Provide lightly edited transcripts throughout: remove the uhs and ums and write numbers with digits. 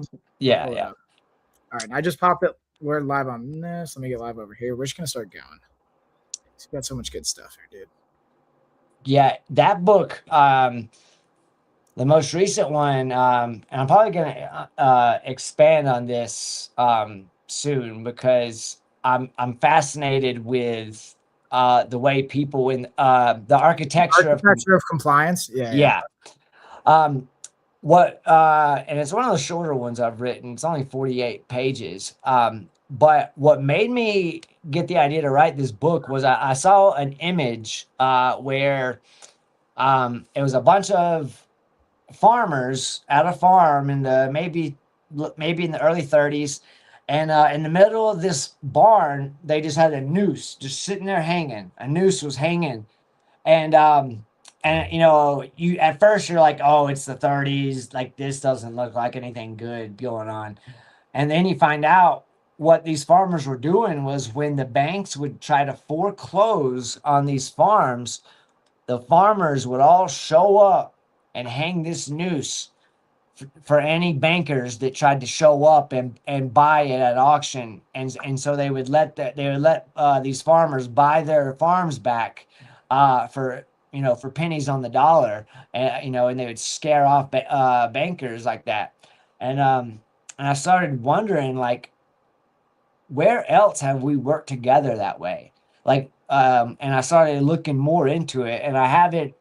down. Yeah, Pull it yeah. up. All right, I just popped it. We're live on this. Let me get live over here. We're just gonna start going. We got so much good stuff here, dude. Yeah, that book, the most recent one, and I'm probably gonna expand on this soon because I'm fascinated with the way people in the architecture of Architecture of compliance. Yeah, yeah. yeah. Um, what and it's one of the shorter ones I've written. It's only 48 pages. But what made me get the idea to write this book was I saw an image where it was a bunch of farmers at a farm in the maybe in the early 30s, and in the middle of this barn they just had a noose just sitting there hanging. A noose was hanging, and you know, you at first you're like, oh, it's the 30s, like this doesn't look like anything good going on. And then you find out what these farmers were doing was when the banks would try to foreclose on these farms, the farmers would all show up and hang this noose for any bankers that tried to show up and buy it at auction. And so they would let these farmers buy their farms back for, you know, for pennies on the dollar, and you know, and they would scare off bankers like that. And I started wondering, like, where else have we worked together that way? Like, and I started looking more into it, and I haven't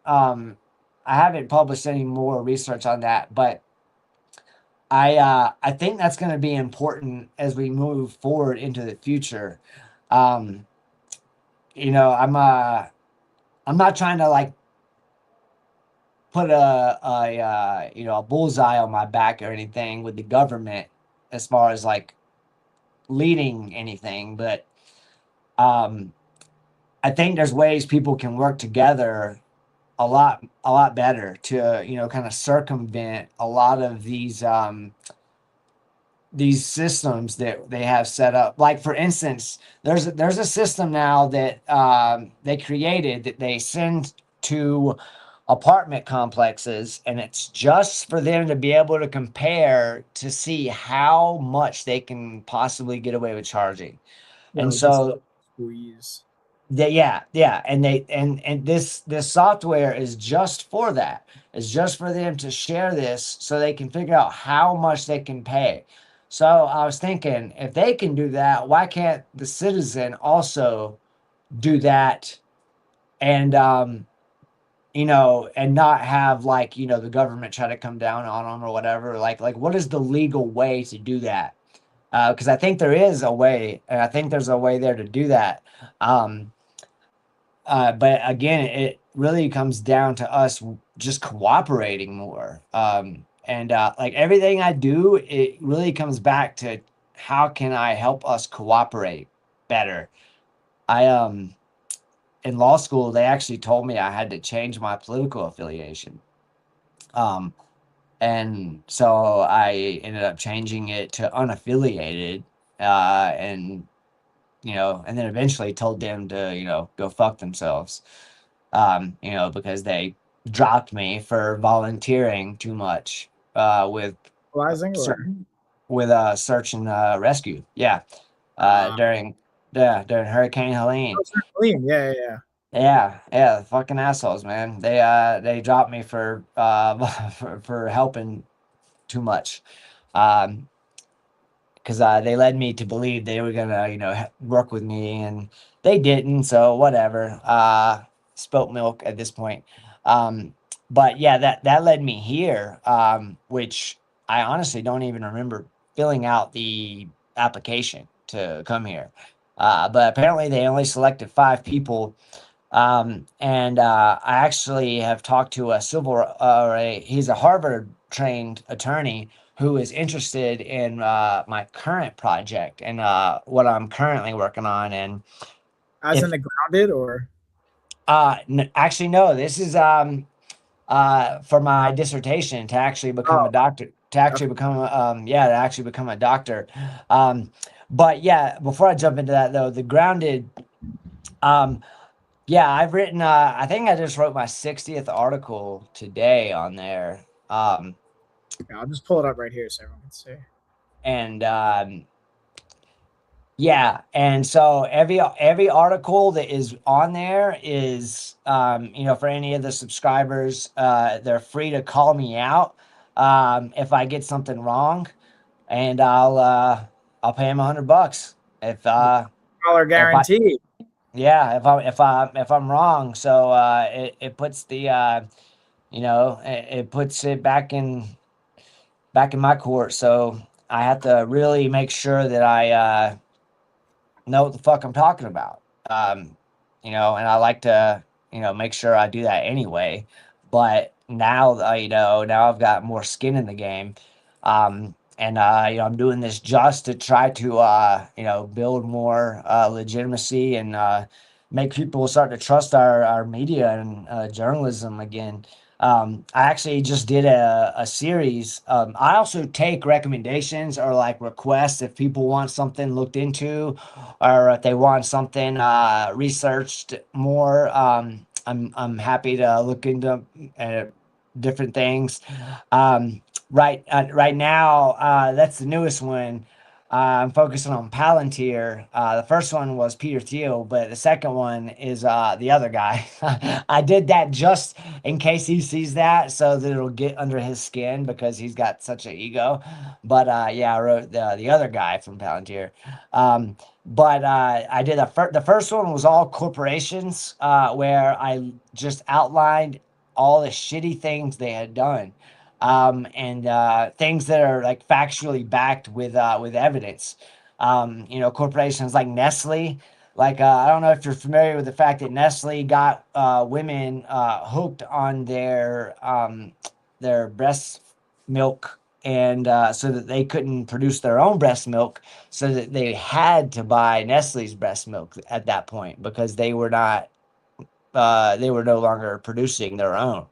published any more research on that, but I think that's going to be important as we move forward into the future. Um, you know, I'm not trying to like put a you know, a bullseye on my back or anything with the government as far as like leading anything, but um, I think there's ways people can work together a lot better to, you know, kind of circumvent a lot of these systems that they have set up. Like for instance, there's a system now that they created that they send to apartment complexes, and it's just for them to be able to compare to see how much they can possibly get away with charging. Yeah, And like this so squeeze. yeah, and this software is just for that. It's just for them to share this so they can figure out how much they can pay. So I was thinking, if they can do that, why can't the citizen also do that? And you know, and not have, like, you know, the government try to come down on them or whatever. Like what is the legal way to do that? Because I think there is a way, and I think there's a way there to do that. Um, but again, it really comes down to us just cooperating more. And like everything I do, it really comes back to how can I help us cooperate better. I In law school, they actually told me I had to change my political affiliation. Um, and so I ended up changing it to unaffiliated, and you know, and then eventually told them to, you know, go fuck themselves. You know, because they dropped me for volunteering too much with Utilizing ser- or search and rescue. Yeah, uh during during Hurricane Helene. oh, sure, clean. Yeah, yeah, yeah. Yeah, fucking assholes, man. They dropped me for for helping too much. Um, because they led me to believe they were gonna, you know, work with me, and they didn't. So whatever. Spilt milk at this point. Um, but yeah, that led me here, which I honestly don't even remember filling out the application to come here. But apparently they only selected 5 people. And I actually have talked to a he's a Harvard trained attorney who is interested in my current project and what I'm currently working on. And As in if the grounded or actually, no, this is for my dissertation to actually become oh a doctor, to actually okay. become yeah, to actually become a doctor. Um, but yeah, before I jump into that though, the grounded. Um, Yeah, I've written, I think I just wrote my 60th article today on there. Yeah, I'll just pull it up right here so everyone can see. And yeah, and so every article that is on there is, for any of the subscribers, they're free to call me out if I get something wrong, and I'll pay them $100 Dollar if I guarantee. yeah if I'm wrong. So it puts the it puts it back in my court. So I have to really make sure that I know what the fuck I'm talking about. And I like to, make sure I do that anyway. But now, now I've got more skin in the game. And I'm doing this just to try to, build more legitimacy and make people start to trust our media and journalism again. I actually just did a series. I also take recommendations or like requests if people want something looked into or if they want something researched more. I'm happy to look into different things. Right now, that's the newest one. I'm focusing on Palantir. The first one was Peter Thiel, but the second one is the other guy. I did that just in case he sees that, so that it'll get under his skin because he's got such an ego. But yeah, I wrote the other guy from Palantir. But I did the first one was all corporations, where I just outlined all the shitty things they had done, and things that are like factually backed with evidence. Corporations like Nestle. Like I don't know if you're familiar with the fact that Nestle got women hooked on their breast milk, and so that they couldn't produce their own breast milk, so that they had to buy Nestle's breast milk at that point because they were no longer producing their own.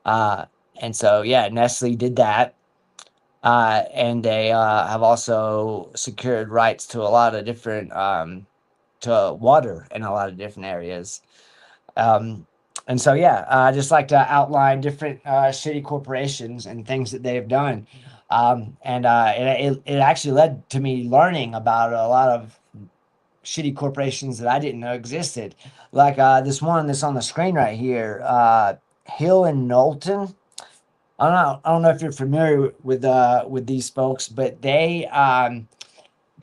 Uh, and so, yeah, Nestle did that. And they have also secured rights to a lot of different, to water in a lot of different areas. Um, and so, yeah, I just like to outline different shitty corporations and things that they've done. And it actually led to me learning about a lot of shitty corporations that I didn't know existed. Like this one that's on the screen right here, Hill and Knowlton. I don't know if you're familiar with these folks, but they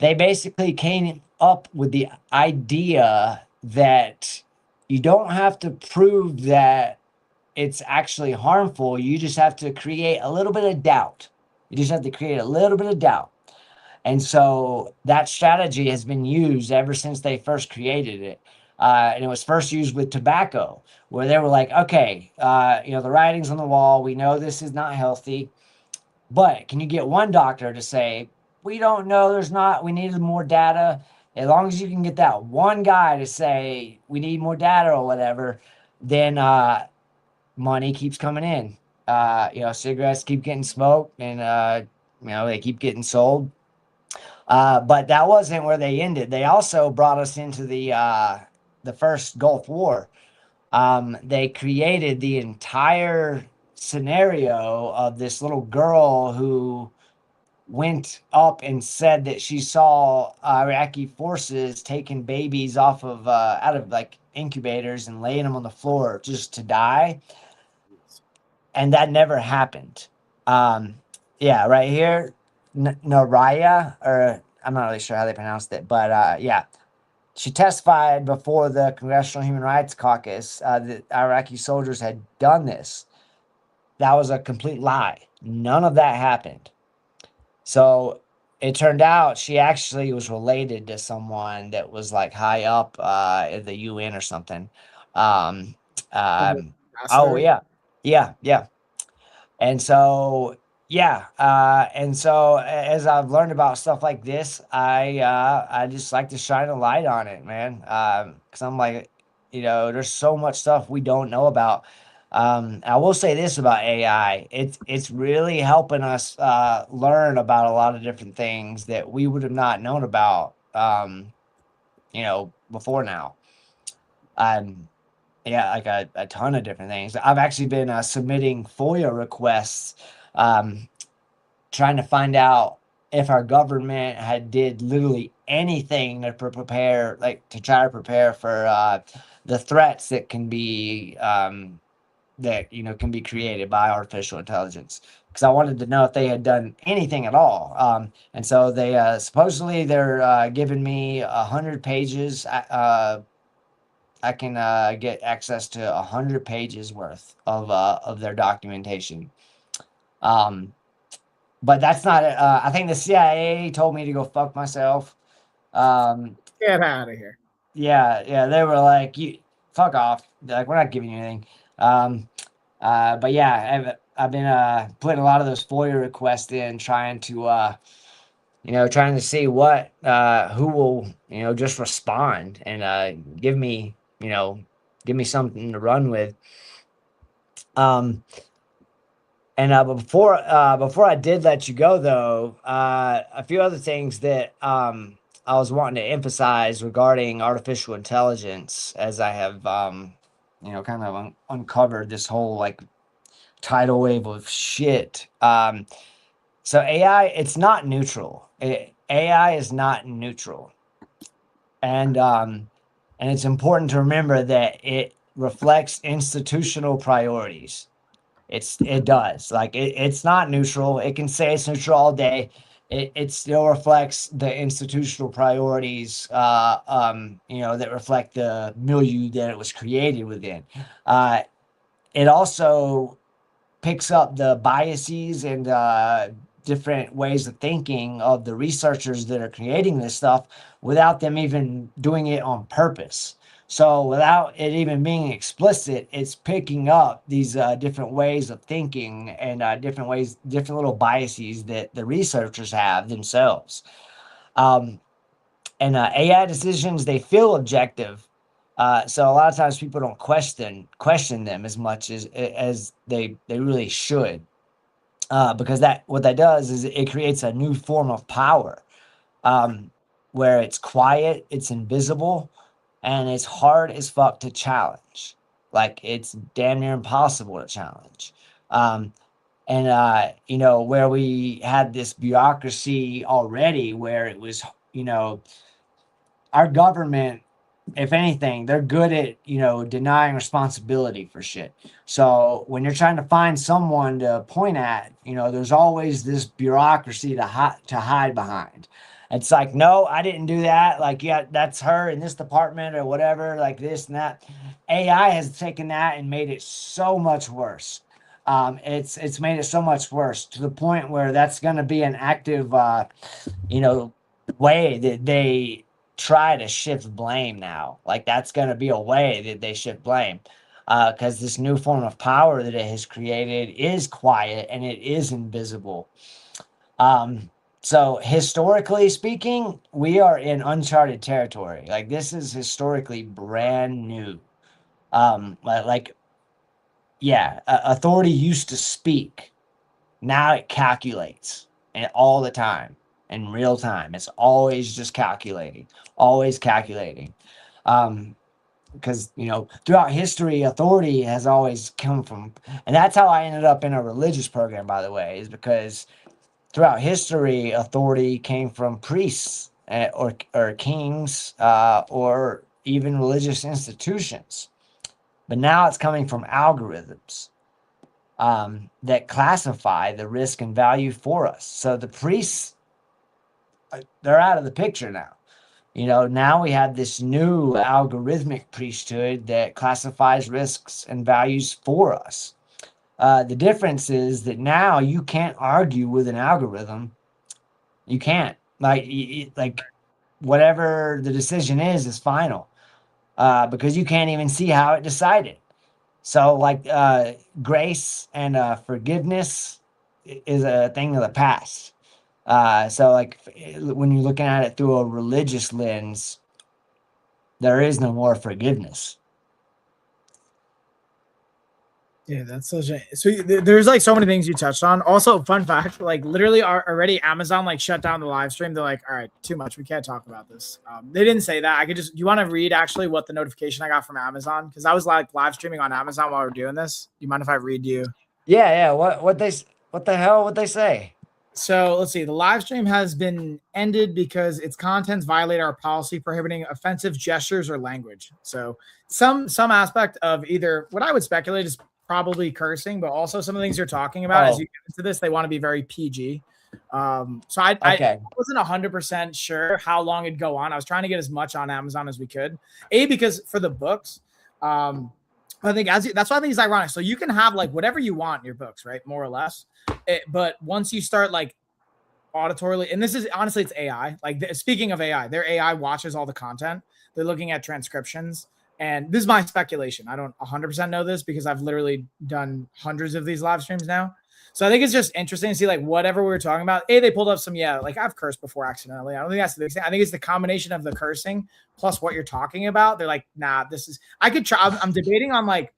basically came up with the idea that you don't have to prove that it's actually harmful. You just have to create a little bit of doubt. You just have to create a little bit of doubt. And so that strategy has been used ever since they first created it. And it was first used with tobacco, where they were like, okay, the writing's on the wall. We know this is not healthy, but can you get one doctor to say, we don't know, there's not, we need more data? As long as you can get that one guy to say, we need more data or whatever, then money keeps coming in. Cigarettes keep getting smoked, and, they keep getting sold. But that wasn't where they ended. They also brought us into the first Gulf War. They created the entire scenario of this little girl who went up and said that she saw Iraqi forces taking babies off of out of like incubators and laying them on the floor just to die, and that never happened. Um, yeah, right here, Naraya, or I'm not really sure how they pronounced it, but yeah, she testified before the Congressional Human Rights Caucus that Iraqi soldiers had done this. That was a complete lie. None of that happened. So it turned out she actually was related to someone that was like high up at the UN or something. Um, oh Ambassador. yeah, yeah. And so, yeah, and so as I've learned about stuff like this, I just like to shine a light on it, man. Because I'm like, there's so much stuff we don't know about. I will say this about AI: it's really helping us learn about a lot of different things that we would have not known about, before now. Um, yeah, like a ton of different things. I've actually been submitting FOIA requests trying to find out if our government had did literally anything to prepare, like to try to prepare for the threats that can be can be created by artificial intelligence. Because I wanted to know if they had done anything at all. And so they supposedly they're giving me 100 pages. I can get access to 100 pages worth of their documentation. But that's not it. I think the CIA told me to go fuck myself. Get out of here. Yeah, they were like, "You fuck off." They're like, "We're not giving you anything." But yeah, I've been putting a lot of those FOIA requests in, trying to see what who will just respond and give me something to run with. But before I did let you go, though, a few other things that I was wanting to emphasize regarding artificial intelligence, as I have kind of uncovered this whole like tidal wave of shit. So AI, it's not neutral. AI is not neutral, and it's important to remember that it reflects institutional priorities. It does. Like it's not neutral. It can say it's neutral all day. It still reflects the institutional priorities, that reflect the milieu that it was created within. It also picks up the biases and different ways of thinking of the researchers that are creating this stuff without them even doing it on purpose. So without it even being explicit, it's picking up these different ways of thinking and different little biases that the researchers have themselves. And AI decisions, they feel objective. So a lot of times people don't question them as much as they really should. Because what that does is it creates a new form of power, where it's quiet, it's invisible, and it's hard as fuck to challenge. Like it's damn near impossible to challenge. Where we had this bureaucracy already, where it was, our government, if anything, they're good at, denying responsibility for shit. So when you're trying to find someone to point at, there's always this bureaucracy to hide behind. It's like, no, I didn't do that. Like, yeah, that's her in this department or whatever, like this and that. AI has taken that and made it so much worse. It's made it so much worse to the point where that's going to be an active, way that they try to shift blame now. Like that's going to be a way that they shift blame, because this new form of power that it has created is quiet and it is invisible. So historically speaking, we are in uncharted territory. Like this is historically brand new. Authority used to speak. Now it calculates, and all the time, in real time. It's always just calculating, always calculating. Because throughout history, authority has always come from, and that's how I ended up in a religious program, by the way, is because throughout history, authority came from priests, or kings, or even religious institutions. But now it's coming from algorithms that classify the risk and value for us. So the priests, they're out of the picture now. Now we have this new algorithmic priesthood that classifies risks and values for us. The difference is that now you can't argue with an algorithm. You can't. Like whatever the decision is final, because you can't even see how it decided. So grace and forgiveness is a thing of the past. When you're looking at it through a religious lens, there is no more forgiveness. Yeah, that's such a so there's like so many things you touched on. Also, fun fact, like literally already Amazon like shut down the live stream. They're like, all right, too much. We can't talk about this. They didn't say that. You want to read actually what the notification I got from Amazon? Because I was like live streaming on Amazon while we are doing this. Do you mind if I read you? Yeah. What they What the hell would they say? So let's see. The live stream has been ended because its contents violate our policy prohibiting offensive gestures or language. So some aspect of either what I would speculate is probably cursing, but also some of the things you're talking about as you get into this, they want to be very PG. So I wasn't 100% sure how long it'd go on. I was trying to get as much on Amazon as we could. Because for the books, I think that's why I think it's ironic. So you can have like whatever you want in your books, right? More or less. But once you start like auditorily, and this is honestly, it's AI. Like speaking of AI, their AI watches all the content. They're looking at transcriptions. And this is my speculation. I don't 100% know this because I've literally done hundreds of these live streams now. So I think it's just interesting to see like whatever we were talking about. They pulled up some, like I've cursed before accidentally. I don't think that's the thing. I think it's the combination of the cursing plus what you're talking about. They're like, nah, I could try. I'm debating on like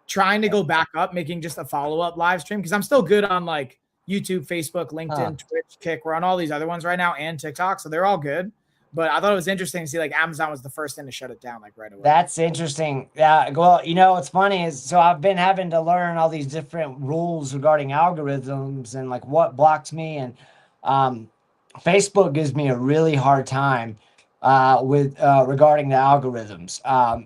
trying to go back up, making just a follow-up live stream because I'm still good on like YouTube, Facebook, LinkedIn, Twitch, Kick. We're on all these other ones right now and TikTok. So they're all good. But I thought it was interesting to see like Amazon was the first thing to shut it down like right away. That's interesting. Yeah. Well, what's funny is so I've been having to learn all these different rules regarding algorithms and like what blocks me. And Facebook gives me a really hard time with regarding the algorithms.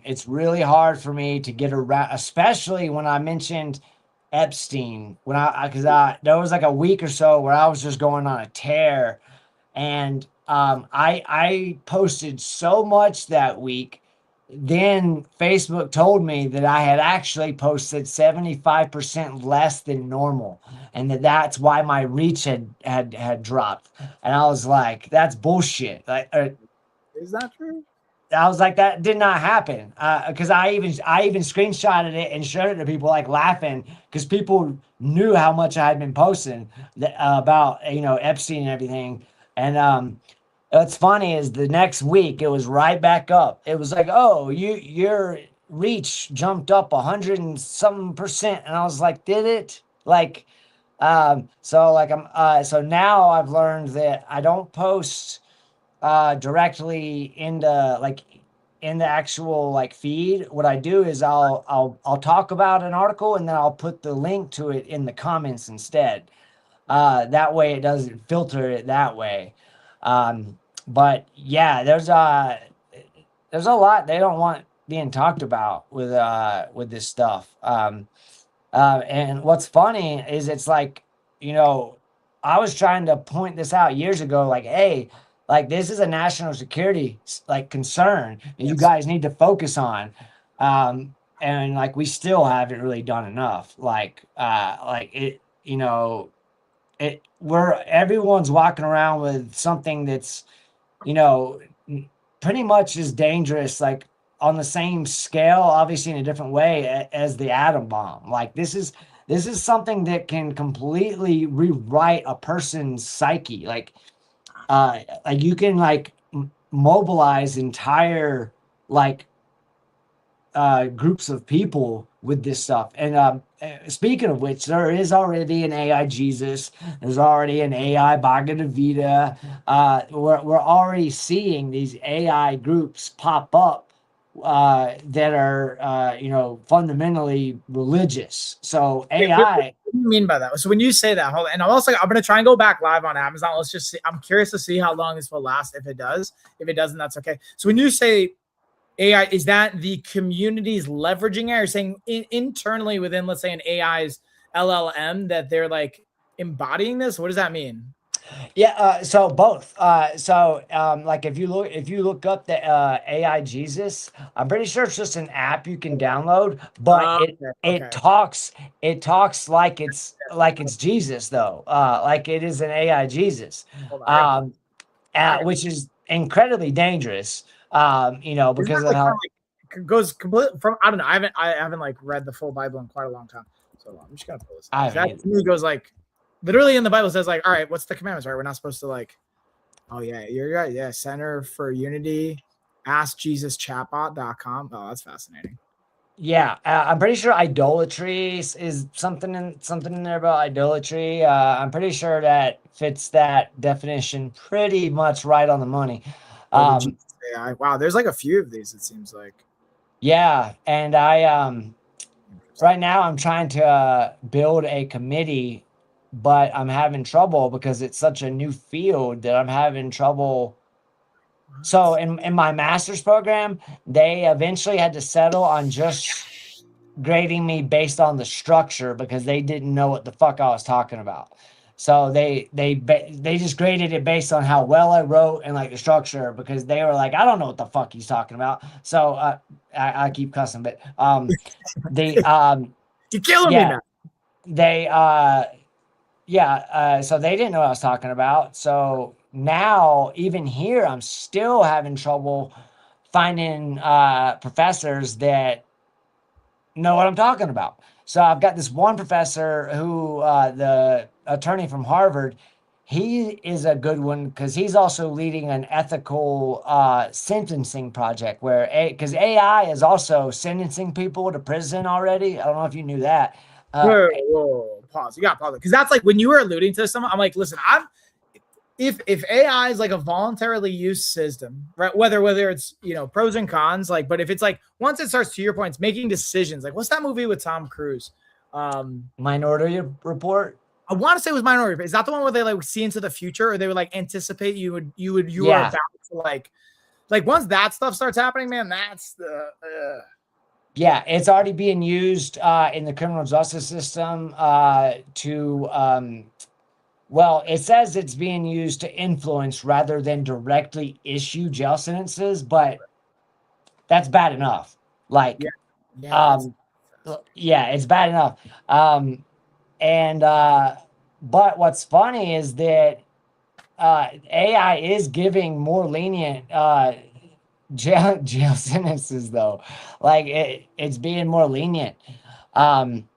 It's really hard for me to get around, especially when I mentioned Epstein. Because there was like a week or so where I was just going on a tear. And I posted so much that week. Then Facebook told me that I had actually posted 75% less than normal, and that's why my reach had dropped. And I was like, "That's bullshit." Like, is that true? I was like, "That did not happen." Because I even screenshotted it and showed it to people, like laughing, because people knew how much I had been posting about Epstein and everything. And what's funny is the next week it was right back up. It was like, oh, your reach jumped up 100 and some percent, and I was like, did it? Like, so now I've learned that I don't post directly in the actual like feed. What I do is I'll talk about an article and then I'll put the link to it in the comments instead. That way it doesn't filter it that way. But yeah, there's a lot they don't want being talked about with this stuff. And what's funny is it's like, I was trying to point this out years ago, like, hey, like this is a national security like concern and you guys need to focus on. And like we still haven't really done enough. Like it, where everyone's walking around with something that's, pretty much as dangerous, like on the same scale, obviously in a different way as the atom bomb. Like this is something that can completely rewrite a person's psyche. Like you can like mobilize entire like groups of people with this stuff. And speaking of which, there is already an AI Jesus. There's already an AI Bhagavad Gita. We're already seeing these AI groups pop up that are fundamentally religious. So AI. What do you mean by that? So when you say that, hold on, and I'm going to try and go back live on Amazon. Let's just see. I'm curious to see how long this will last. If it does, if it doesn't, that's okay. So when you say AI, is that the community's leveraging it, or saying internally within, let's say, an AI's LLM that they're like embodying this? What does that mean? Yeah, so both. Like if you look up the AI Jesus, I'm pretty sure it's just an app you can download, but it talks like it's Jesus though. Like it is an AI Jesus, which is incredibly dangerous. Because of how it goes completely from, I don't know. I haven't like read the full Bible in quite a long time, so I'm just gonna pull this. That to me goes like. Literally in the Bible says like, all right, what's the commandments? Right, we're not supposed to like. Oh yeah, you're right. Yeah, Center for Unity, AskJesusChatbot.com. Oh, that's fascinating. Yeah, I'm pretty sure idolatry is something in there about idolatry. I'm pretty sure that fits that definition pretty much right on the money. Wow, there's like a few of these. It seems like. Yeah, and right now I'm trying to build a committee but I'm having trouble because it's such a new field that I'm having trouble. So in my master's program, they eventually had to settle on just grading me based on the structure because they didn't know what the fuck I was talking about. So they just graded it based on how well I wrote and like the structure because they were like, I don't know what the fuck he's talking about. So I keep cussing, but the You're killing me, yeah, man. they so they didn't know what I was talking about. So now even here I'm still having trouble finding professors that know what I'm talking about. So I've got this one professor who, the attorney from Harvard, he is a good one because he's also leading an ethical sentencing project where because AI is also sentencing people to prison already. I don't know if you knew that. Whoa, pause. You got to pause it because that's like when you were alluding to someone. I'm like, listen, if AI is like a voluntarily used system, right? Whether it's pros and cons, like, but if it's like once it starts to your points making decisions, like what's that movie with Tom Cruise? Minority Report. I want to say it was Minority. Is that the one where they like see into the future, or they would like anticipate you are Yeah. about to like once that stuff starts happening, man, that's the. Yeah, it's already being used in the criminal justice system to well, it says it's being used to influence rather than directly issue jail sentences, but that's bad enough. Like, Yeah, yeah, it's bad enough. And but what's funny is that AI is giving more lenient jail sentences, though. Like, it's being more lenient. And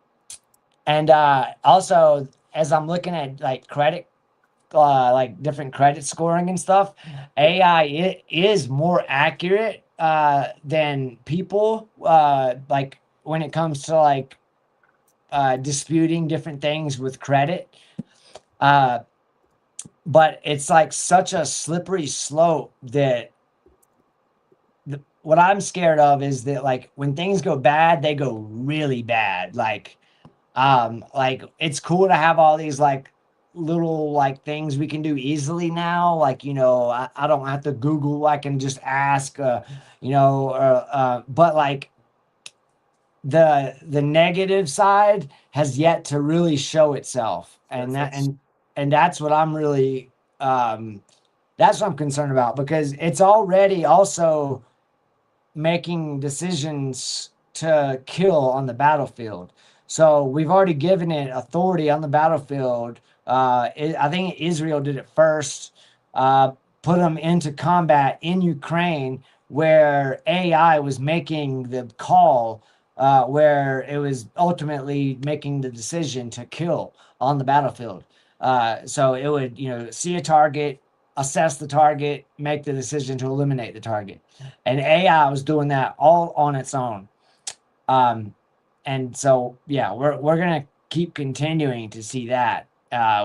also, as I'm looking at like credit like different credit scoring and stuff, AI is more accurate than people like when it comes to like disputing different things with credit. Uh, but it's like such a slippery slope that what I'm scared of is that like when things go bad, they go really bad. Like it's cool to have all these like little like things we can do easily now. Like, I don't have to Google, I can just ask, but like the negative side has yet to really show itself. And that's what I'm really, that's what I'm concerned about because it's already also making decisions to kill on the battlefield. So we've already given it authority on the battlefield. I think Israel did it first, put them into combat in Ukraine, where AI was making the call, where it was ultimately making the decision to kill on the battlefield. So it would, see a target, assess the target, make the decision to eliminate the target. And AI was doing that all on its own. And so, yeah, we're gonna keep continuing to see that,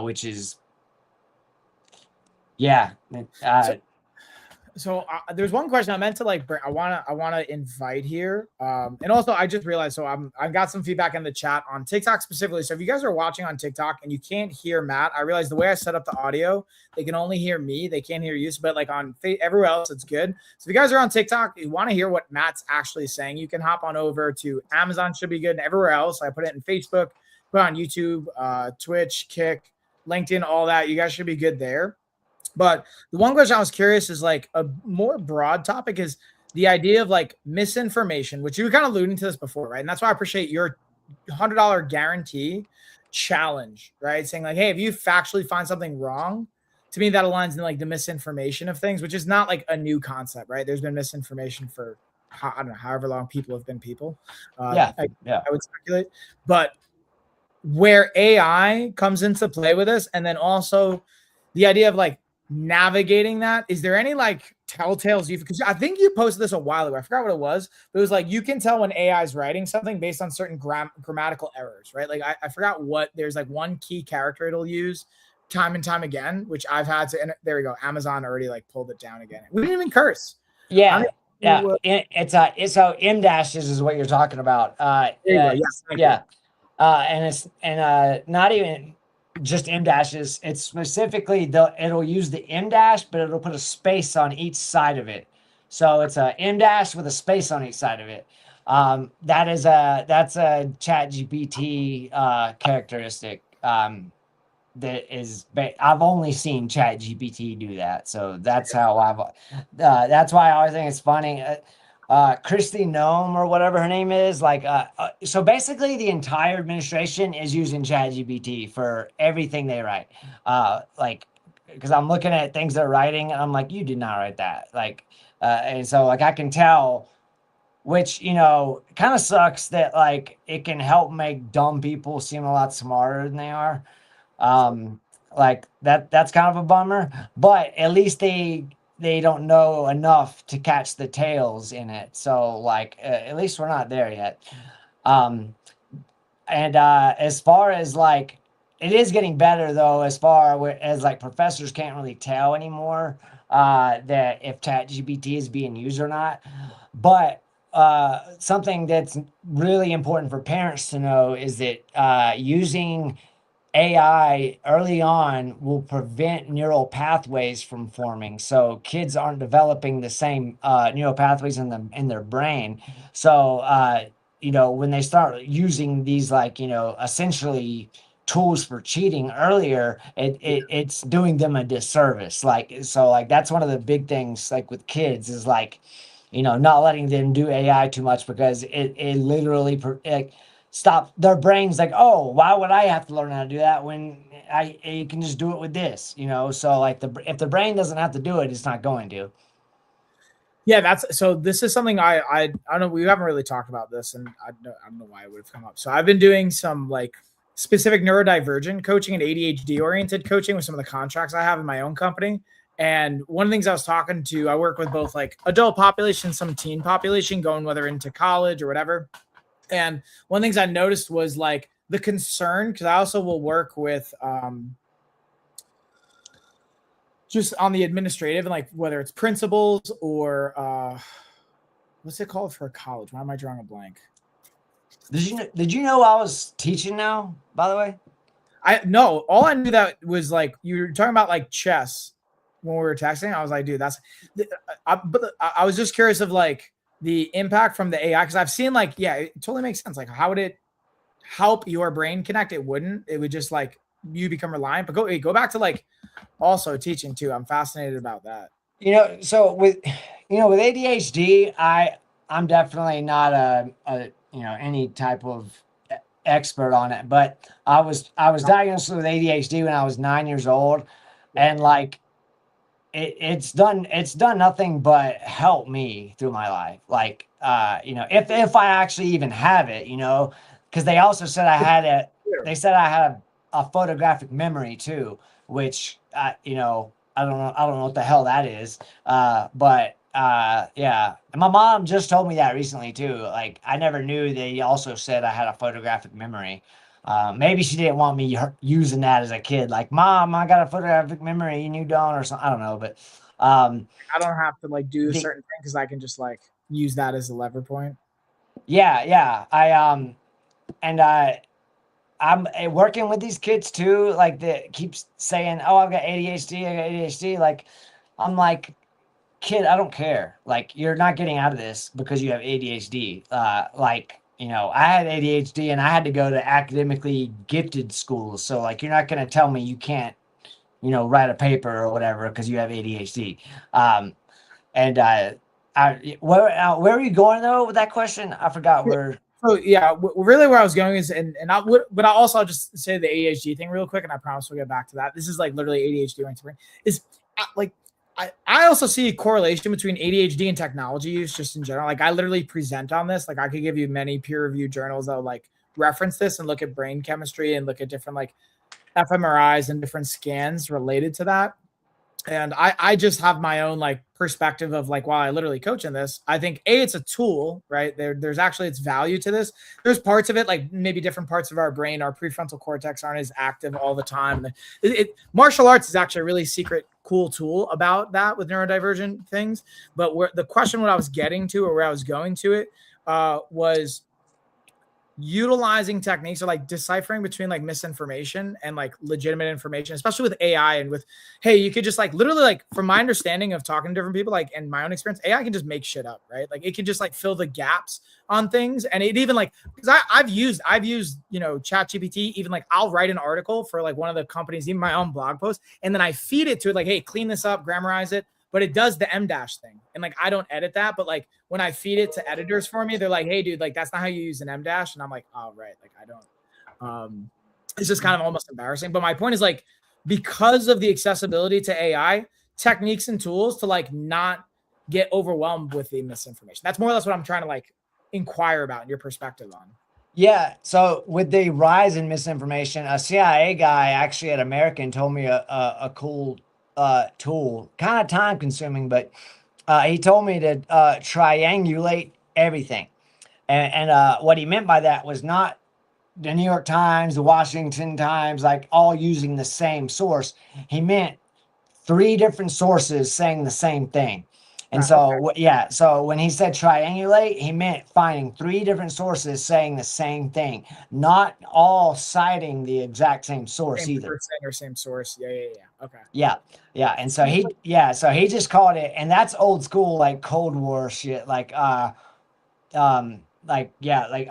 which is, yeah. So there's one question I meant to like bring, I want to invite here, and also I just realized, so I've got some feedback in the chat on TikTok specifically. So if you guys are watching on TikTok and you can't hear Matt, I realized the way I set up the audio, they can only hear me, they can't hear you. But like on everywhere else, it's good. So if you guys are on TikTok, you want to hear what Matt's actually saying, you can hop on over to Amazon, should be good, and everywhere else. I put it in Facebook, put it on YouTube, Twitch, Kick, LinkedIn, all that. You guys should be good there. But the one question I was curious is like a more broad topic is the idea of like misinformation, which you were kind of alluding to this before, right? And that's why I appreciate your $100 guarantee challenge, right? Saying like, hey, if you factually find something wrong, to me that aligns in like the misinformation of things, which is not like a new concept, right? There's been misinformation for I don't know however long people have been people. Yeah. I would speculate, but where AI comes into play with this, and then also the idea of like navigating that, is there any like telltales you, because I think you posted this a while ago, I forgot what it was, but it was like you can tell when AI is writing something based on certain grammatical errors, right? Like I forgot what, there's like one key character it'll use time and time again, which I've had to, and there we go, Amazon already like pulled it down again. We didn't even curse. Yeah. It's so M dashes is what you're talking about. There you go. Yeah. And it's not even. just M dashes. It's specifically it'll use the M dash, but it'll put a space on each side of it. So it's a M dash with a space on each side of it. That's a Chat GPT characteristic. I've only seen Chat GPT do that, so that's how that's why I always think it's funny. Christy Nome or whatever her name is, so basically the entire administration is using Chat GPT for everything they write. Like, because I'm looking at things they're writing and I'm like, you did not write that. And so like I can tell, which kind of sucks that like it can help make dumb people seem a lot smarter than they are. Like that's kind of a bummer, but at least they don't know enough to catch the tails in it. So like at least we're not there yet. And as far as like it is getting better though, as far as like professors can't really tell anymore that if ChatGPT is being used or not. But something that's really important for parents to know is that using AI early on will prevent neural pathways from forming. So kids aren't developing the same neural pathways in their brain. So when they start using these essentially tools for cheating earlier, it's doing them a disservice. Like that's one of the big things like with kids is like not letting them do AI too much because it literally stop their brains like, oh, why would I have to learn how to do that when I can just do it with this, so like if the brain doesn't have to do it, it's not going to. Yeah, this is something I don't know, we haven't really talked about this, and I don't know why it would have come up. So I've been doing some like specific neurodivergent coaching and ADHD oriented coaching with some of the contracts I have in my own company. And one of the things I work with both like adult population, some teen population going whether into college or whatever. And one of the things I noticed was like the concern, because I also will work with just on the administrative and like whether it's principals or what's it called for college? Why am I drawing a blank? Did you know I was teaching now, by the way? No, all I knew that was like you were talking about like chess when we were texting. I was like, dude, but I was just curious of like the impact from the AI, because I've seen like, yeah, it totally makes sense. Like, how would it help your brain connect? It wouldn't. It would just like you become reliant. But go back to like also teaching too. I'm fascinated about that. So with ADHD, I'm definitely not a any type of expert on it, but I was diagnosed with ADHD when I was 9 years old, and like it's done nothing but help me through my life. Like if I actually even have it, because they also said I had a photographic memory too, which I don't know what the hell that is. But yeah. And my mom just told me that recently too. Like I never knew they also said I had a photographic memory. Maybe she didn't want me using that as a kid. Like, Mom, I got a photographic memory and you don't, or something. I don't know, but I don't have to like do a certain thing because I can just like use that as a lever point. Yeah. I'm working with these kids too, like that keeps saying, "Oh, I've got ADHD." Like, I'm like, kid, I don't care. Like, you're not getting out of this because you have ADHD. I had ADHD and I had to go to academically gifted schools. So, like, you're not going to tell me you can't, write a paper or whatever because you have ADHD. Where are you going though with that question? I forgot where. So yeah, really where I was going is, but I also I'll just say the ADHD thing real quick, and I promise we'll get back to that. This is like literally ADHD is like I also see a correlation between ADHD and technology use just in general. Like I literally present on this. Like I could give you many peer-reviewed journals that will like reference this and look at brain chemistry and look at different like fMRIs and different scans related to that. And I just have my own like perspective of like, while I literally coach in this, I think it's a tool, right? There's actually its value to this. There's parts of it, like maybe different parts of our brain, our prefrontal cortex aren't as active all the time. Martial arts is actually a really secret, cool tool about that with neurodivergent things. But the question, what I was getting to or where I was going to it was utilizing techniques or like deciphering between like misinformation and like legitimate information, especially with AI and with, hey, you could just like literally like from my understanding of talking to different people, like in my own experience, AI can just make shit up, right? Like it can just like fill the gaps on things. And it even like, because I've used, you know, Chat GPT, even like I'll write an article for like one of the companies, even my own blog post, and then I feed it to it like, hey, clean this up, grammarize it. But it does the M dash thing. And like, I don't edit that. But like when I feed it to editors for me, they're like, hey, dude, like that's not how you use an M dash. And I'm like, oh, right. Like I don't. It's just kind of almost embarrassing. But my point is like, because of the accessibility to AI, techniques and tools to like not get overwhelmed with the misinformation. That's more or less what I'm trying to like inquire about and your perspective on. Yeah. So with the rise in misinformation, a CIA guy actually at American told me a cool tool, kind of time consuming, but he told me to triangulate everything. And what he meant by that was not the New York Times, the Washington Times, like all using the same source. He meant three different sources saying the same thing. And so, Okay. yeah, so when he said triangulate, he meant finding three different sources saying the same thing, not all citing the exact same source Same either. person or same source. Yeah, yeah, yeah. Okay. Yeah, yeah. And so so he just called it, and that's old school, like Cold War shit. Like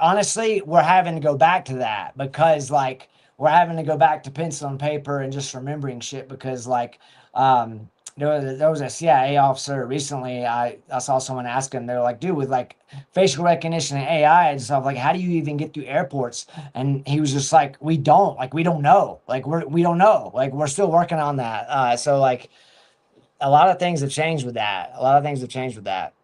honestly, we're having to go back to that because like we're having to go back to pencil and paper and just remembering shit because like um there was a CIA officer recently. I saw someone ask him, they're like, dude, with like facial recognition and AI and stuff, like how do you even get through airports? And he was just like, we don't know. Like we don't know. Like we're still working on that. So like a lot of things have changed with that. A lot of things have changed with that.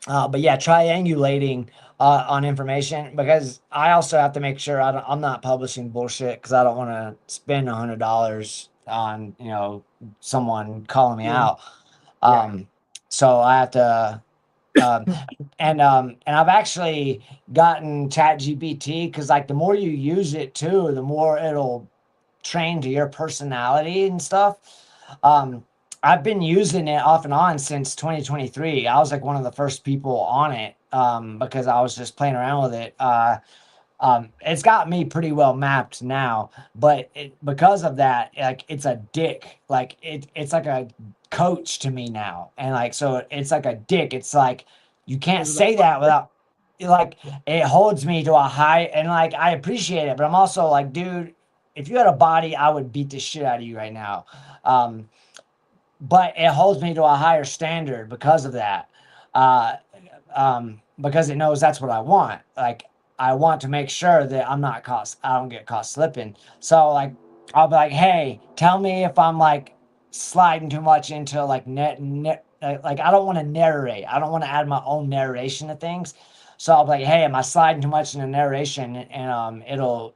But yeah, triangulating on information because I also have to make sure I'm not publishing bullshit because I don't want to spend $100 on someone calling me Yeah. out. So I have to. Um, and I've actually gotten Chat GPT because like the more you use it too, the more it'll train to your personality and stuff. Um, I've been using it off and on since 2023. I was like one of the first people on it because I was just playing around with it. It's got me pretty well mapped now, but because of that, like it's a dick. Like it's like a coach to me now, and like so it's like a dick. It's like you can't Those are the say that without like it holds me to a high, and like I appreciate it, but I'm also like, dude, if you had a body, I would beat the shit out of you right now. Um, but it holds me to a higher standard because of that. Uh, because it knows that's what I want. Like I want to make sure that I don't get caught slipping. So like I'll be like, hey, tell me if I'm like sliding too much into like like I don't want to narrate. I don't want to add my own narration to things. So I'll be like, hey, am I sliding too much into narration? And it'll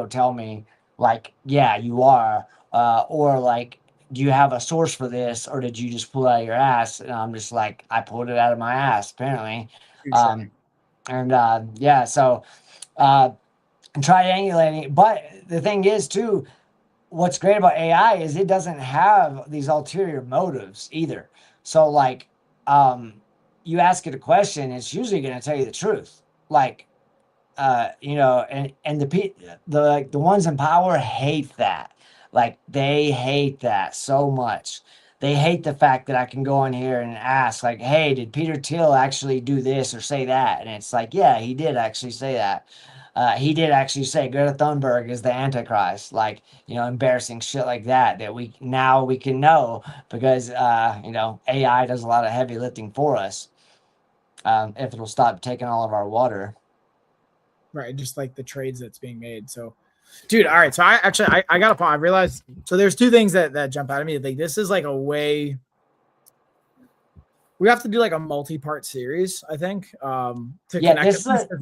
tell me like, yeah, you are. Or like, do you have a source for this, or did you just pull it out of your ass? And I'm just like, I pulled it out of my ass, apparently. touche. And so uh, triangulating. But the thing is, too, what's great about AI is it doesn't have these ulterior motives either. So, like, um, you ask it a question, it's usually going to tell you the truth. Like, and the ones in power hate that. Like they hate that so much. They hate the fact that I can go in here and ask, like, hey, did Peter Thiel actually do this or say that? And it's like, yeah, he did actually say that. He did actually say Greta Thunberg is the Antichrist, like, embarrassing shit like that, that we can know because, AI does a lot of heavy lifting for us. If it'll stop taking all of our water. Right. Just like the trades that's being made. So, dude, all right. So I got a point. I realized, so there's two things that jump out at me. Like this is like a way, we have to do like a multi-part series, I think, to Yeah, connect it.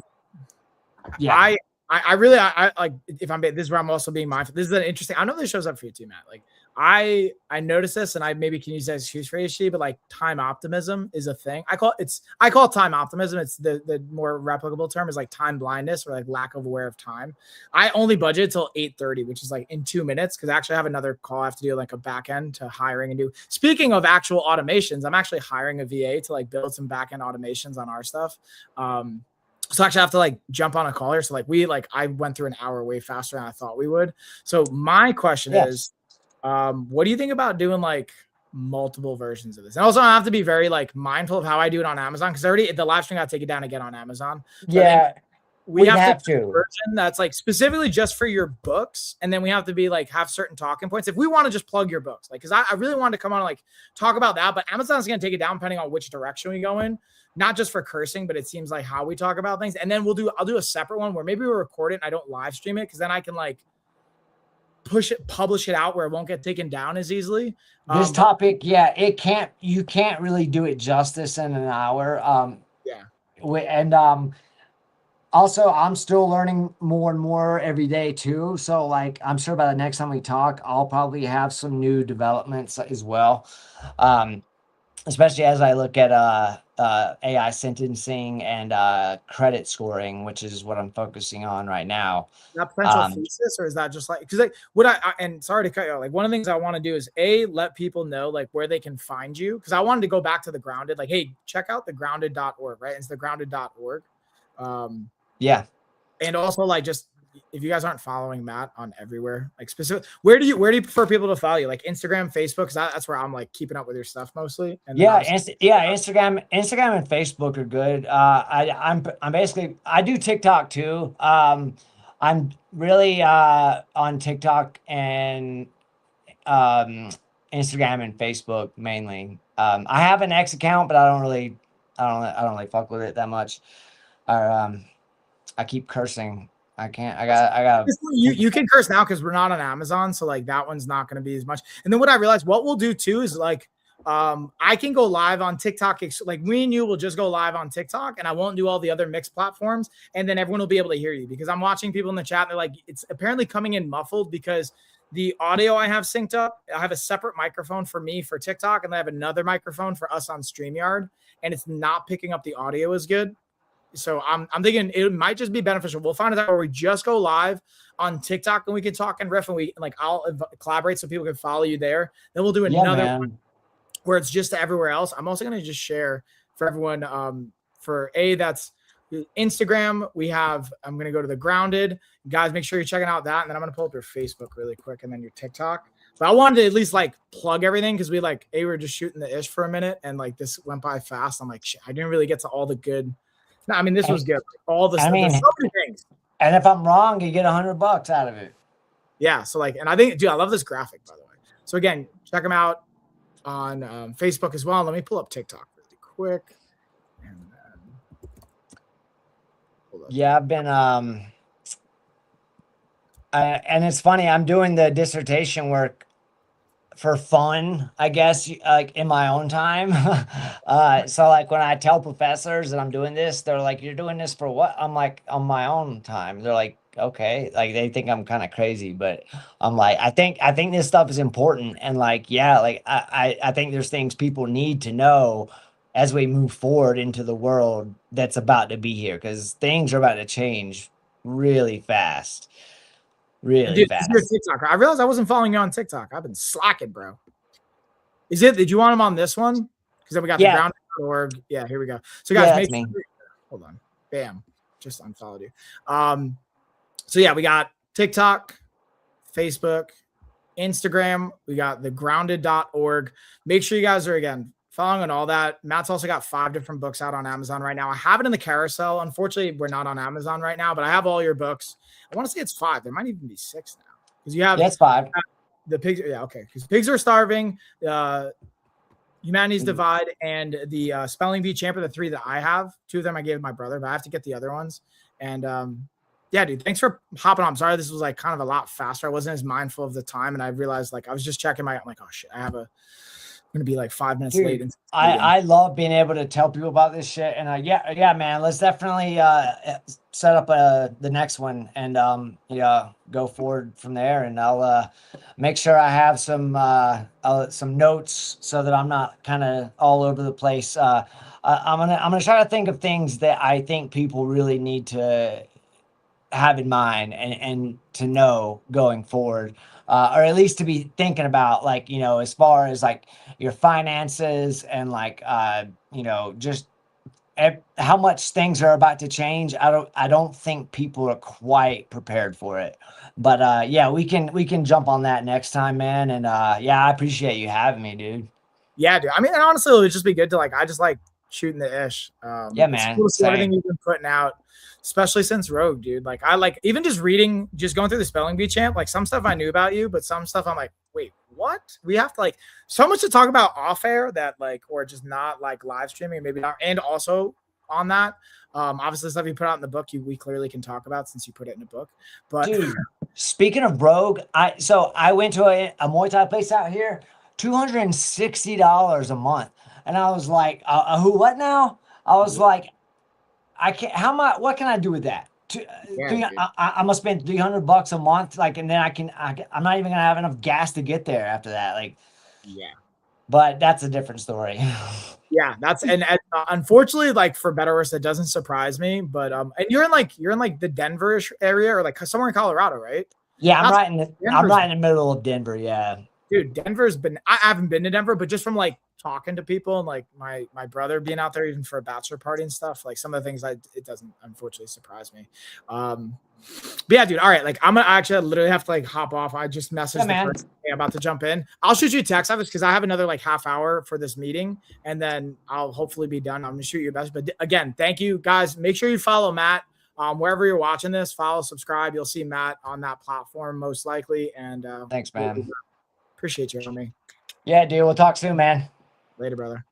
Yeah. I really like, if I'm, this is where I'm also being mindful. This is an interesting, I know this shows up for you too, Matt. Like I noticed this, and I maybe can use that as excuse for PhD, but like time optimism is a thing. I call it time optimism. It's the more replicable term is like time blindness or like lack of aware of time. I only budget till 8:30, which is like in 2 minutes, because I actually have another call I have to do, like a back end to hiring and do. Speaking of actual automations, I'm actually hiring a VA to like build some back end automations on our stuff. So actually I have to like jump on a call here. So like I went through an hour way faster than I thought we would. So my question is, what do you think about doing like multiple versions of this? And also I have to be very like mindful of how I do it on Amazon, because already the live stream got taken down again on Amazon. So I think we have to do a version that's like specifically just for your books, and then we have to be like have certain talking points if we want to just plug your books, like because I really wanted to come on and like talk about that, but Amazon's gonna take it down depending on which direction we go in, not just for cursing, but it seems like how we talk about things. And then I'll do a separate one where maybe we record it and I don't live stream it, because then I can like publish it out where it won't get taken down as easily. This topic, you can't really do it justice in an hour. Also, I'm still learning more and more every day too. So like, I'm sure by the next time we talk, I'll probably have some new developments as well. Especially as I look at AI sentencing and credit scoring, which is what I'm focusing on right now. That potential thesis, or is that just like, because like and sorry to cut you out, like one of the things I want to do is let people know like where they can find you, because I wanted to go back to the Grounded, like, hey, check out the grounded.org, right? It's the grounded.org. Yeah. And also like, just if you guys aren't following Matt on everywhere, like specific, where do you prefer people to follow you? Like Instagram, Facebook? Because that's where I'm like keeping up with your stuff mostly. And Instagram and Facebook are good. I'm basically, I do TikTok too. I'm really on TikTok and Instagram and Facebook mainly. I have an X account, but I don't really fuck with it that much. Or I keep cursing. I can't. I got. You can curse now because we're not on Amazon, so like that one's not going to be as much. And then what I realized, what we'll do too is like, I can go live on TikTok. Like me and you will just go live on TikTok, and I won't do all the other mixed platforms. And then everyone will be able to hear you, because I'm watching people in the chat. They're like, it's apparently coming in muffled because the audio I have synced up. I have a separate microphone for me for TikTok, and I have another microphone for us on StreamYard, and it's not picking up the audio as good. So I'm thinking it might just be beneficial. We'll find out where we just go live on TikTok and we can talk and riff, and I'll collaborate so people can follow you there. Then we'll do another one where it's just everywhere else. I'm also going to just share for everyone that's Instagram. I'm going to go to the Grounded. Guys, make sure you're checking out that. And then I'm going to pull up your Facebook really quick, and then your TikTok. But I wanted to at least like plug everything, because we were just shooting the ish for a minute, and like this went by fast. I'm like, shit, I didn't really get to all the good. No, I mean, this was good. All the stuff. So many things. And if I'm wrong, you get $100 out of it. Yeah. So like, and I think, dude, I love this graphic, by the way. So again, check them out on Facebook as well. Let me pull up TikTok really quick. Yeah, I've been and it's funny, I'm doing the dissertation work for fun, I guess, like in my own time. So like when I tell professors that I'm doing this, they're like, "You're doing this for what?" I'm like, "On my own time." They're like, "Okay." Like they think I'm kind of crazy, but I'm like, I think this stuff is important. And like, yeah, like I think there's things people need to know as we move forward into the world that's about to be here, because things are about to change really fast. Really fast. TikTok. I realized I wasn't following you on TikTok. I've been slacking, bro. Did you want him on this one? Because then we got the grounded.org. Yeah, here we go. So guys, hold on. Bam. Just unfollowed you. So yeah, we got TikTok, Facebook, Instagram. We got the grounded.org. Make sure you guys are, again, following on all that. Matt's also got 5 different books out on Amazon right now. I have it in the carousel. Unfortunately, we're not on Amazon right now, but I have all your books. I want to say it's 5. There might even be 6 now, because you have that's 5. The pigs. Yeah, okay. Because Pigs Are Starving, Humanity's Divide, and the Spelling Bee Champion. The 3 that I have. 2 of them I gave my brother, but I have to get the other ones. And yeah, dude, thanks for hopping on. I'm sorry, this was like kind of a lot faster. I wasn't as mindful of the time, and I realized like I was just checking I'm like, oh shit, I'm gonna be like 5 minutes late. I love being able to tell people about this shit, and yeah, man, let's definitely set up the next one, and go forward from there. And I'll make sure I have some notes so that I'm not kind of all over the place. I'm gonna try to think of things that I think people really need to have in mind and to know going forward, or at least to be thinking about, like, as far as like your finances and like, just how much things are about to change. I don't think people are quite prepared for it. But yeah, we can jump on that next time, man. And yeah, I appreciate you having me, dude. Yeah, dude. I mean, and honestly, it would just be good to like. I just like shooting the ish. Yeah, It's man. cool to see everything Same. you've been putting out, especially since Rogue, dude. Like, I like even just reading, just going through the spelling bee champ. Like some stuff I knew about you, but some stuff I'm like, wait, what? We have to like so much to talk about off air that like, or just not like live streaming, maybe not. And also on that, obviously stuff you put out in the book, we clearly can talk about since you put it in a book. But Dude, speaking of Rogue, I went to a Muay Thai place out here, $260 a month. And I was like, who, what now? I was like, I can't, what can I do with that? yeah, I'm gonna spend $300 a month. Like, and then I'm not even gonna have enough gas to get there after that. Like, yeah. but that's a different story. Yeah, that's and unfortunately, like for better or worse, that doesn't surprise me. But and you're in like the Denver area or like somewhere in Colorado, right? Yeah, That's I'm right in the middle of Denver. Yeah. dude. Denver's been. I haven't been to Denver, but just from like talking to people and like my brother being out there even for a bachelor party and stuff, like some of the things it doesn't unfortunately surprise me. But yeah, dude. All right, like I'm gonna actually literally have to like hop off. I just messaged the person I'm about to jump in. I'll shoot you a text after because I have another like half hour for this meeting, and then I'll hopefully be done. I'm gonna shoot you a message. But again, thank you guys. Make sure you follow Matt. Wherever you're watching this, follow, subscribe. You'll see Matt on that platform most likely. And thanks, man. Appreciate you, homie. Yeah, dude. We'll talk soon, man. Later, brother.